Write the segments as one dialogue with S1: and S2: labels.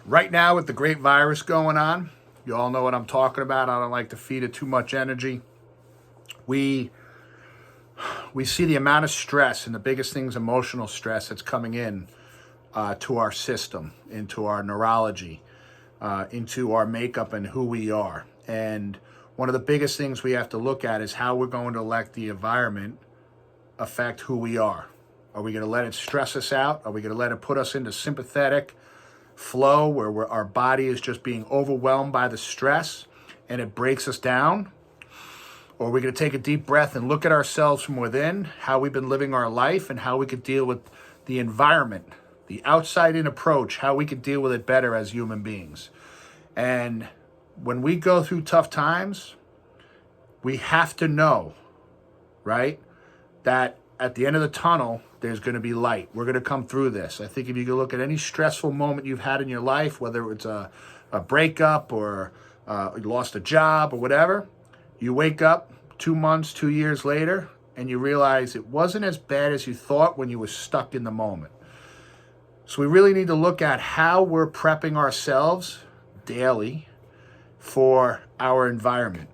S1: Right now with the great virus going on, you all know what I'm talking about. I don't like to feed it too much energy. We see the amount of stress, and the biggest thing is emotional stress that's coming in to our system, into our neurology, into our makeup and who we are. And one of the biggest things we have to look at is how we're going to let the environment affect who we are. Are we going to let it stress us out? Are we going to let it put us into sympathetic flow where our body is just being overwhelmed by the stress and it breaks us down? Or are we going to take a deep breath and look at ourselves from within, how we've been living our life and how we could deal with the environment, the outside-in approach, how we could deal with it better as human beings? And when we go through tough times, we have to know, right, that at the end of the tunnel, there's going to be light. We're going to come through this. I think if you can look at any stressful moment you've had in your life, whether it's a breakup or you lost a job or whatever, you wake up 2 months, 2 years later, and you realize it wasn't as bad as you thought when you were stuck in the moment. So we really need to look at how we're prepping ourselves daily for our environment.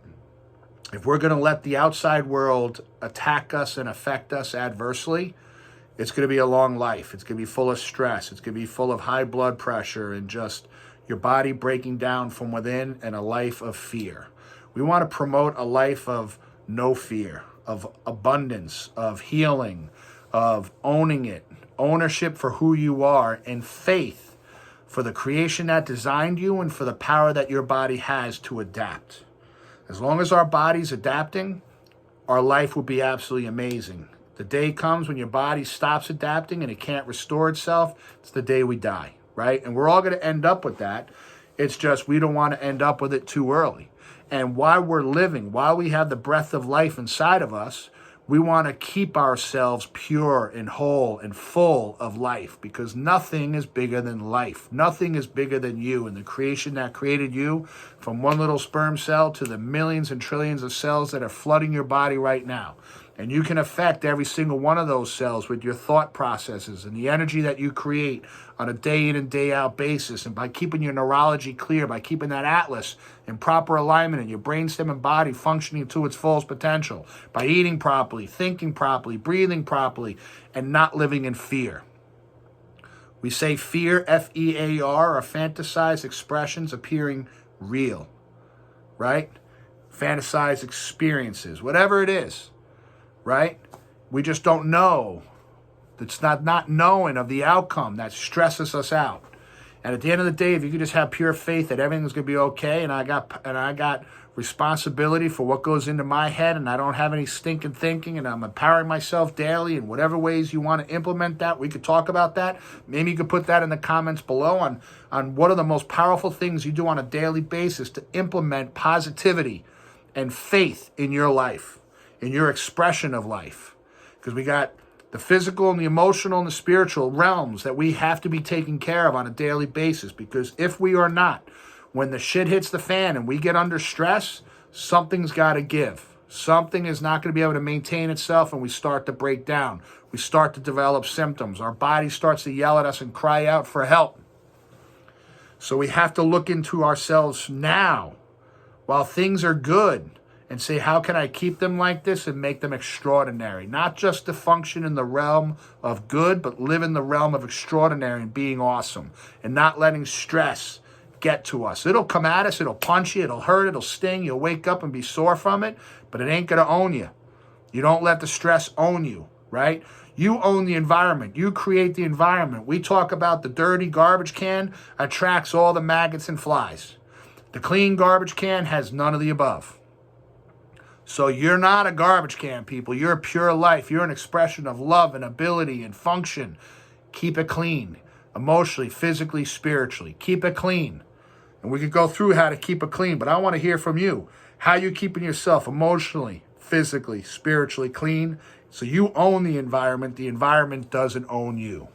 S1: If we're going to let the outside world attack us and affect us adversely, it's going to be a long life. It's going to be full of stress. It's going to be full of high blood pressure and just your body breaking down from within, and a life of fear. We want to promote a life of no fear, of abundance, of healing, of owning it, ownership for who you are, and faith for the creation that designed you and for the power that your body has to adapt. As long as our body's adapting, our life will be absolutely amazing. The day comes when your body stops adapting and it can't restore itself, it's the day we die, right? And we're all going to end up with that. It's just we don't want to end up with it too early. And while we're living, while we have the breath of life inside of us, we want to keep ourselves pure and whole and full of life, because nothing is bigger than life. Nothing is bigger than you and the creation that created you, from one little sperm cell to the millions and trillions of cells that are flooding your body right now. And you can affect every single one of those cells with your thought processes and the energy that you create on a day in and day out basis. And by keeping your neurology clear, by keeping that atlas in proper alignment and your brainstem and body functioning to its fullest potential, by eating properly, thinking properly, breathing properly, and not living in fear. We say fear, F-E-A-R, are fantasized expressions appearing real, right? Fantasized experiences, whatever it is. Right? We just don't know. It's not knowing of the outcome that stresses us out. And at the end of the day, if you could just have pure faith that everything's going to be okay, and I got responsibility for what goes into my head, and I don't have any stinking thinking, and I'm empowering myself daily in whatever ways you want to implement that, we could talk about that. Maybe you could put that in the comments below on what are the most powerful things you do on a daily basis to implement positivity and faith in your life, in your expression of life. Because we got the physical and the emotional and the spiritual realms that we have to be taking care of on a daily basis. Because if we are not, when the shit hits the fan and we get under stress, something's got to give. Something is not going to be able to maintain itself, and we start to break down. We start to develop symptoms. Our body starts to yell at us and cry out for help. So we have to look into ourselves now while things are good, and say, how can I keep them like this and make them extraordinary? Not just to function in the realm of good, but live in the realm of extraordinary and being awesome, and not letting stress get to us. It'll come at us, it'll punch you, it'll hurt, it'll sting, you'll wake up and be sore from it, but it ain't going to own you. You don't let the stress own you, right? You own the environment. You create the environment. We talk about the dirty garbage can attracts all the maggots and flies. The clean garbage can has none of the above. So you're not a garbage can, people. You're a pure life. You're an expression of love and ability and function. Keep it clean, emotionally, physically, spiritually. Keep it clean. And we could go through how to keep it clean, but I want to hear from you. How you keeping yourself emotionally, physically, spiritually clean, so you own the environment. The environment doesn't own you.